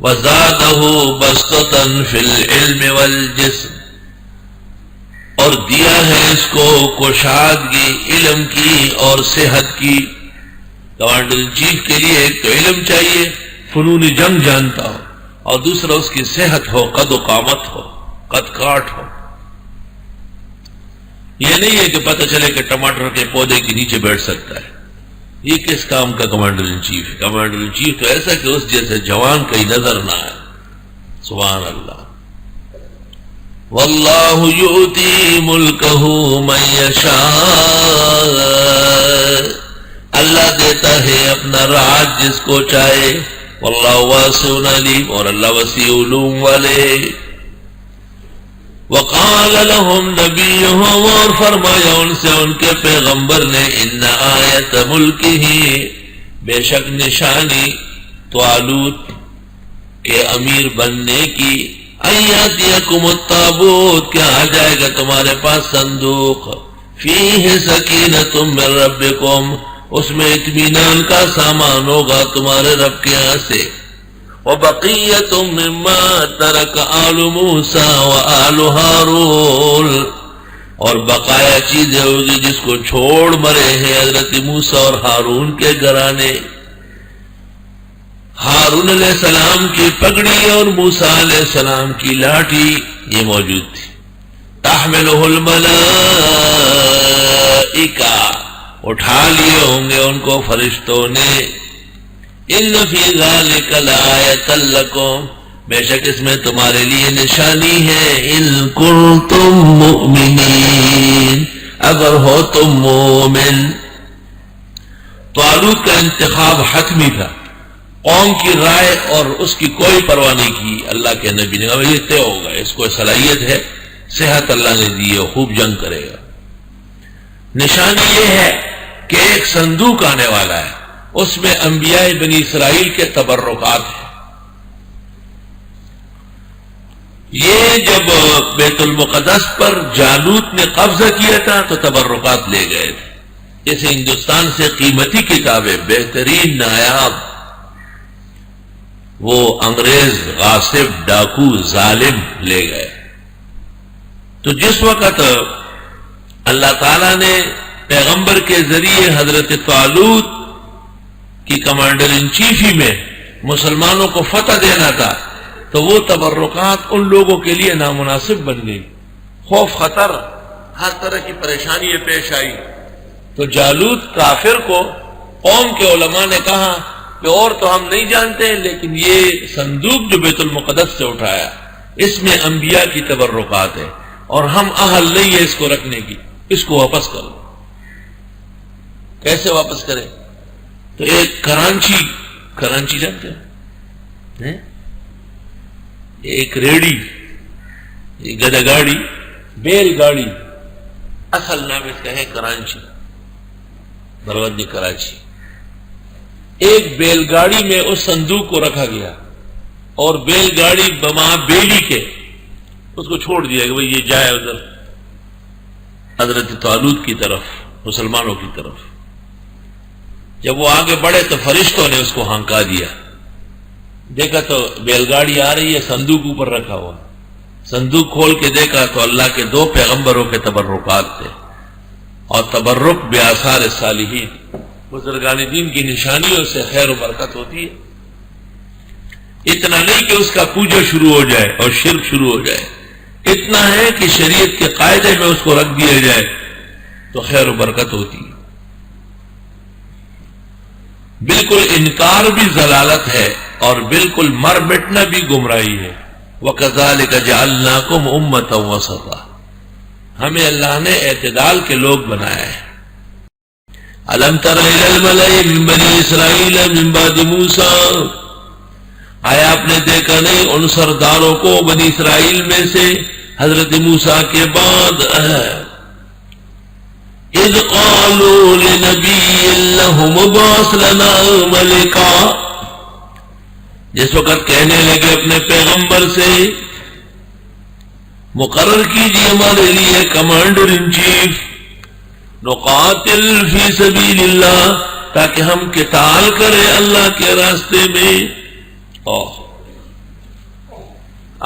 وزادہ بسطۃ فی العلم والجسم، اور دیا ہے اس کو کشادگی علم کی اور صحت کی۔ کمانڈر ان چیف کے لیے ایک تو علم چاہیے، فنون جنگ جانتا ہو، اور دوسرا اس کی صحت ہو، قد و قامت ہو، قد کاٹ ہو۔ یہ نہیں ہے کہ پتہ چلے کہ ٹماٹر کے پودے کے نیچے بیٹھ سکتا ہے۔ یہ کس کام کا کمانڈر ان چیف ہے؟ کمانڈر ان چیف تو ایسا کہ اس جیسے جوان کہیں نظر نہ آئے۔ سبحان اللہ۔ واللہ یؤتی ملکہ من یشاء، اللہ دیتا ہے اپنا راج جس کو چاہے۔ واللہ واسع علیم، اور اللہ وسیع علوم والے۔ وقال لهم نبیہم، اور فرمایا ان سے ان کے پیغمبر نے، ان آیت ملکہ، بے شک نشانی طالوت کے امیر بننے کی، ایاتیکم التابوت، کیا آ جائے گا تمہارے پاس صندوق، فیہ سکینۃ من ربکم، اس میں اطمینان کا سامان ہوگا تمہارے رب کے یہاں سے، وبقیۃ مما ترک آل موسیٰ وآل ہارون، اور بقایا چیزیں ہوگی جس کو چھوڑ مرے ہیں حضرت موسیٰ اور ہارون کے گھرانے۔ ہارون علیہ السلام کی پگڑی اور موسیٰ علیہ السلام کی لاٹھی یہ موجود تھی۔ تحملہ الملائکہ، اٹھا لیے ہوں گے ان کو فرشتوں نے۔ ان فی ذلک لآیۃ لکم، بے شک اس میں تمہارے لیے نشانی ہے، ان کنتم مؤمنین، اگر ہو تم مومن۔ طالوت کا انتخاب حتمی تھا، قوم کی رائے اور اس کی کوئی پرواہ نہیں کی۔ اللہ کے نبی نے کہا یہ طے ہوگا، اس کو صلاحیت ہے، صحت اللہ نے دی ہے، خوب جنگ کرے گا۔ نشانی یہ ہے کہ ایک صندوق آنے والا ہے، اس میں انبیاء بنی اسرائیل کے تبرکات ہیں۔ یہ جب بیت المقدس پر جالوت نے قبضہ کیا تھا تو تبرکات لے گئے تھے۔ جیسے ہندوستان سے قیمتی کتابیں، بہترین نایاب، وہ انگریز غاصب ڈاکو ظالم لے گئے۔ تو جس وقت اللہ تعالیٰ نے پیغمبر کے ذریعے حضرت طالوت کی کمانڈر ان چیفی میں مسلمانوں کو فتح دینا تھا تو وہ تبرکات ان لوگوں کے لیے نامناسب بن گئی۔ خوف خطر، ہر طرح کی پریشانی پیش آئی۔ تو جالوت کافر کو قوم کے علماء نے کہا کہ اور تو ہم نہیں جانتے، لیکن یہ صندوق جو بیت المقدس سے اٹھایا اس میں انبیاء کی تبرکات ہے اور ہم اہل نہیں ہے اس کو رکھنے کی، اس کو واپس کرو۔ کیسے واپس کریں؟ تو ایک کرانچی جانتے ہیں، ایک ریڑی، گدا گاڑی، بیل گاڑی، اصل نام اس کا ہے کرانچی، بروندی کراچی۔ ایک بیل گاڑی میں اس صندوق کو رکھا گیا اور بیل گاڑی بما بیلی کے اس کو چھوڑ دیا کہ بھئی یہ جائے ادھر حضرت طالوت کی طرف، مسلمانوں کی طرف۔ جب وہ آگے بڑھے تو فرشتوں نے اس کو ہانکا دیا، دیکھا تو بیل گاڑی آ رہی ہے، صندوق اوپر رکھا ہوا، صندوق کھول کے دیکھا تو اللہ کے دو پیغمبروں کے تبرکات تھے، اور تبرک بآثار الصالحین، بزرگان دین کی نشانیوں سے خیر و برکت ہوتی ہے۔ اتنا نہیں کہ اس کا پوجا شروع ہو جائے اور شرک شروع ہو جائے، اتنا ہے کہ شریعت کے قاعدے میں اس کو رکھ دیا جائے تو خیر و برکت ہوتی ہے۔ بالکل انکار بھی ضلالت ہے اور بالکل مر مٹنا بھی گمراہی ہے۔ وَكَذَلِكَ جَعَلْنَاكُمْ أُمَّةً وَسَطًا، ہمیں اللہ نے اعتدال کے لوگ بنایا ہے۔ أَلَمْ تَرَ إِلَى الْمَلَإِ مِنْ بَنِي إِسْرَائِيلَ مِنْ بَعْدِ مُوسَىٰ، آیا آپ نے دیکھا نہیں ان سرداروں کو بنی اسرائیل میں سے حضرت موسیٰ کے بعد، اذ قالوا لنبی لہم ابعث لنا ملکا، جس وقت کہنے لگے اپنے پیغمبر سے مقرر کیجیے ہمارے لیے کمانڈر ان چیف، نقاتل فی سبیل اللہ، تاکہ ہم قتال کریں اللہ کے راستے میں۔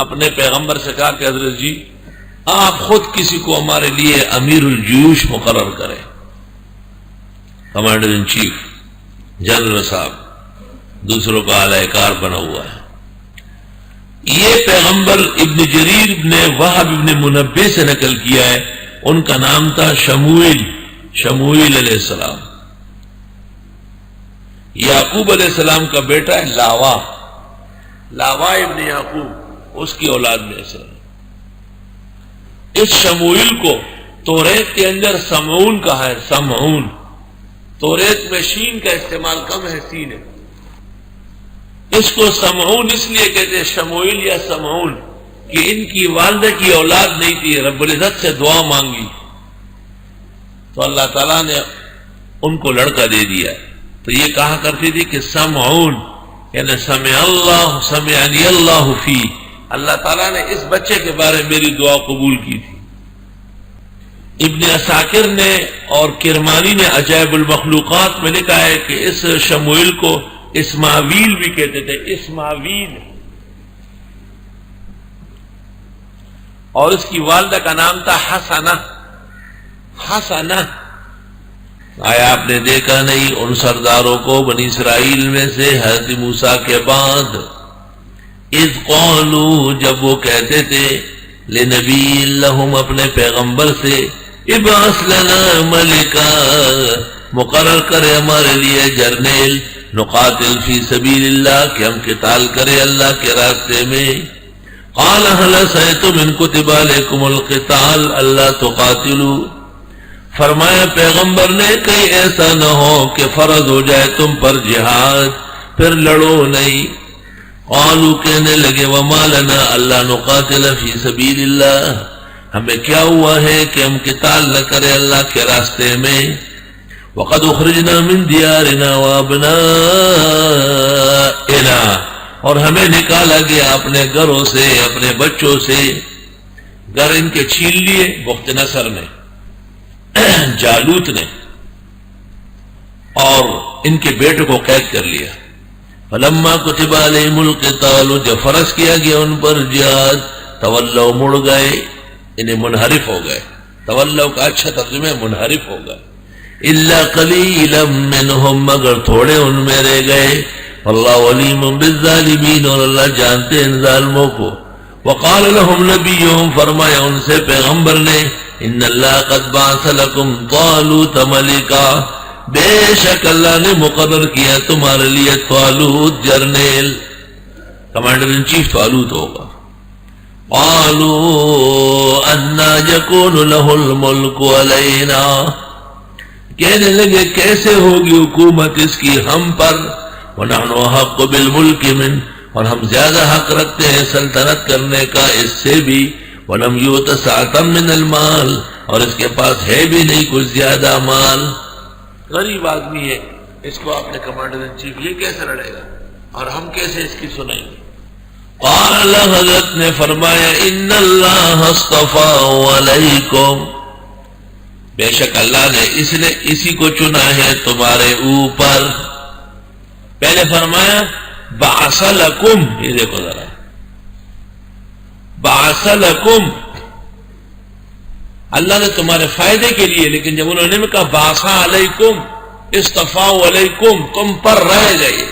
اپنے پیغمبر سے کہا کہ حضرت جی آپ خود کسی کو ہمارے لیے امیر الجیوش مقرر کریں، کمانڈر ان چیف، جنرل صاحب، دوسروں کا اعلی کار بنا ہوا ہے۔ یہ پیغمبر ابن جریر ابن وہب ابن منبہ سے نقل کیا ہے، ان کا نام تھا شموئیل علیہ السلام۔ یعقوب علیہ السلام کا بیٹا ہے لاوا ابن یعقوب، اس کی اولاد میں سے۔ اس شموئیل کو توریت کے اندر سمعون کہا ہے، سمعون۔ توریت میں شین کا استعمال کم ہے، سین ہے۔ اس کو سمعون اس لیے کہتے ہیں، شموئیل یا سمعون، کہ ان کی والدہ کی اولاد نہیں تھی، رب العزت سے دعا مانگی تو اللہ تعالیٰ نے ان کو لڑکا دے دیا، تو یہ کہا کرتی تھی کہ سمعون، یعنی سمعنی اللہ فی، اللہ تعالیٰ نے اس بچے کے بارے میں میری دعا قبول کی تھی۔ ابن عساکر نے اور کرمانی نے عجائب المخلوقات میں لکھا ہے کہ اس شموئیل کو اسماعیل بھی کہتے تھے، اسماعیل، اور اس کی والدہ کا نام تھا حسنہ۔ آیا آپ نے دیکھا نہیں ان سرداروں کو بنی اسرائیل میں سے حضرت موسیٰ کے بعد، اذ قالوا، جب وہ کہتے تھے، لنبی لہم، اپنے پیغمبر سے، ابعث لنا ملکا، مقرر کرے ہمارے لیے جرنیل، نقاتل فی سبیل اللہ، کہ ہم قتال کرے اللہ کے راستے میں۔ قال هل عصیتم ان کتب علیکم القتال الا تقاتلوا، فرمایا پیغمبر نے کہیں ایسا نہ ہو کہ فرض ہو جائے تم پر جہاد پھر لڑو نہیں۔ قالوا، کہنے لگے، وما لنا الا نقاتل فی سبیل اللہ، ہمیں کیا ہوا ہے کہ ہم قتال نہ کرے اللہ کے راستے میں۔ وقد اخرجنا من دیارنا وابنائنا، اور ہمیں نکالا گیا اپنے گھروں سے، اپنے بچوں سے۔ گھر ان کے چھین لیے بخت نصر نے، جالوت نے، اور ان کے بیٹے کو قید کر لیا۔ فلما کتب علیہم القتال، جب فرض کیا گیا ان پر جہاد، تولوا، مڑ گئے، انہیں منحرف ہو گئے۔ تولوا کا اچھا ترجمہ ہے منحرف ہو گئے۔ الا قلیلا منہم، مگر تھوڑے ان میں رہ گئے۔ واللہ علیم بالظالمین، اور اللہ جانتے ان ظالموں کو۔ وقال لهم نبیہم، فرمایا ان سے پیغمبر نے، ان اللہ قد بعث لکم طالوت ملکا، بے شک اللہ نے مقرر کیا تمہارے لیے طالوت جرنیل، کمانڈر ان چیف طالوت ہوگا۔ قالوا انا یکون له الملک علینا، کہنے لگے کیسے ہوگی حکومت اس کی ہم پر، ونحن احق بالملک من، اور ہم زیادہ حق رکھتے ہیں سلطنت کرنے کا اس سے بھی، ولم یؤت سعۃ من المال، اور اس کے پاس ہے بھی نہیں کچھ زیادہ مال۔ غریب آدمی ہے، اس کو آپ نے کمانڈر ان چیف، یہ کیسے لڑے گا، اور ہم کیسے اس کی سنیں گے۔ قال، حضرت نے فرمایا، ان اللہ اصطفاہ علیکم، بے شک اللہ نے اسی کو چنا ہے تمہارے اوپر۔ پہلے فرمایا بعث لکم، یہ دیکھو ذرا، بعث لکم، اللہ نے تمہارے فائدے کے لیے، لیکن جب انہوں نے کہا بعث علیکم، اصطفاء علیکم، تم پر رہ گئے،